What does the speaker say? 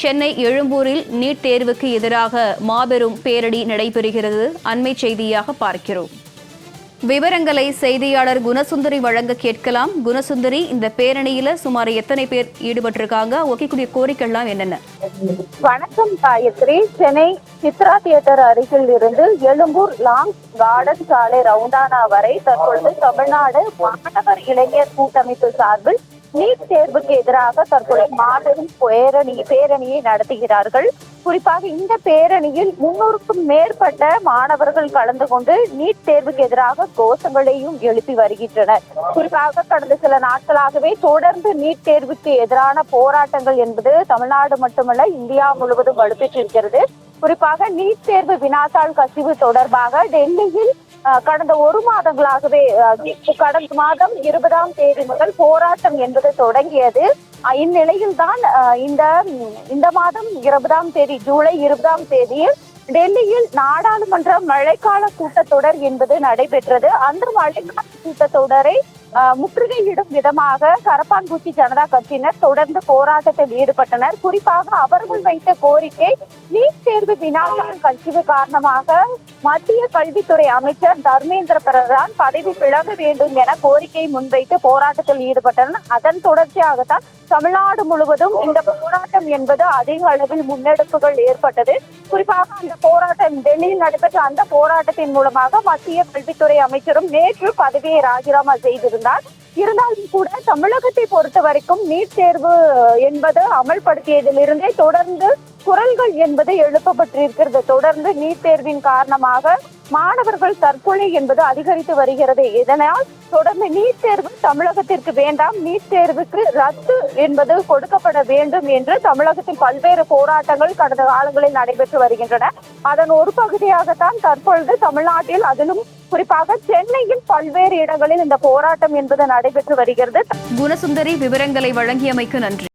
சென்னை எழும்பூரில் நீட் தேர்வுக்கு எதிராக மாபெரும் பேரணி நடைபெறுகிறது. அண்மை செய்தியாக பார்க்கிறோம். விவரங்களை செய்தியாளர் குணசுந்தரி வழங்க கேட்கலாம். குணசுந்தரி, இந்த பேரணியில சுமார் எத்தனை பேர் ஈடுபட்டிருக்காங்க? வைக்கக்கூடிய கோரிக்கைகள்லாம் என்னென்ன? வணக்கம் காயத்ரி. சென்னை சித்ரா தியேட்டர் அருகில் இருந்து எழும்பூர் லாங் கார்டன் சாலை ரவுண்டானா வரை தற்பொழுது தமிழ்நாடு மாணவர் இளைஞர் கூட்டமைப்பு சார்பில் நீட் தேர்வுக்கு எதிராக தற்பொழுது மாபெரும் பேரணியை நடத்துகிறார்கள். குறிப்பாக இந்த பேரணியில் 300க்கும் மேற்பட்ட மாணவர்கள் கலந்து கொண்டு நீட் தேர்வுக்கு எதிராக கோஷங்களையும் எழுப்பி வருகின்றனர். குறிப்பாக கடந்த சில நாட்களாகவே தொடர்ந்து நீட் தேர்வுக்கு எதிரான போராட்டங்கள் என்பது தமிழ்நாடு மட்டுமல்ல இந்தியா முழுவதும் வலுப்பெற்றிருக்கிறது. குறிப்பாக நீட் தேர்வு வினாத்தாள் கசிவு தொடர்பாக டெல்லியில் கடந்த ஒரு மாதங்களாகவே கடந்த மாதம் 20ஆம் தேதி முதல் போராட்டம் என்பது தொடங்கியது. இந்நிலையில் தான் இந்த மாதம் 20ஆம் தேதி ஜூலை 20ஆம் தேதியில் டெல்லியில் நாடாளுமன்ற மழைக்கால கூட்டத்தொடர் என்பது நடைபெற்றது. அந்த மழைக்கால கூட்டத்தொடரை முற்றுகையிடும் விதமாக கரப்பான்பூச்சி ஜனதா கட்சியினர் தொடர்ந்து போராட்டத்தில் ஈடுபட்டனர். குறிப்பாக அவர்கள் வைத்த கோரிக்கை நீட் தேர்வு வினாத்தாள் கசிவு காரணமாக மத்திய கல்வித்துறை அமைச்சர் தர்மேந்திர பிரதான் பதவி விலக வேண்டும் என கோரிக்கை முன்வைத்து போராட்டத்தில் ஈடுபட்டனர். அதன் தொடர்ச்சியாகத்தான் தமிழ்நாடு முழுவதும் இந்த போராட்டம் என்பது அதிக அளவில் முன்னெடுப்புகள் ஏற்பட்டது. குறிப்பாக அந்த போராட்டம் டெல்லியில் நடைபெற்ற அந்த போராட்டத்தின் மூலமாக மத்திய கல்வித்துறை அமைச்சரும் நேற்று பதவியை ராஜினாமா செய்திருந்தார். இருந்தாலும் கூட தமிழகத்தை பொறுத்த வரைக்கும் நீட் தேர்வு என்பது அமல்படுத்தியதிலிருந்தே தொடர்ந்து குரல்கள் என்பது எழுப்பப்பட்டிருக்கிறது. தொடர்ந்து நீட் தேர்வின் காரணமாக மாணவர்கள் தற்கொலை என்பது அதிகரித்து வருகிறது. இதனால் தொடர்ந்து நீட் தேர்வு தமிழகத்திற்கு வேண்டாம், நீட் தேர்வுக்கு ரத்து என்பது கொடுக்கப்பட வேண்டும் என்று தமிழகத்தில் பல்வேறு போராட்டங்கள் கடந்த காலங்களில் நடைபெற்று வருகின்றன. அதன் ஒரு பகுதியாகத்தான் தற்பொழுது தமிழ்நாட்டில், அதிலும் குறிப்பாக சென்னையில் பல்வேறு இடங்களில் இந்த போராட்டம் என்பது நடைபெற்று வருகிறது. குணசுந்தரி, விவரங்களை வழங்கியமைக்கு நன்றி.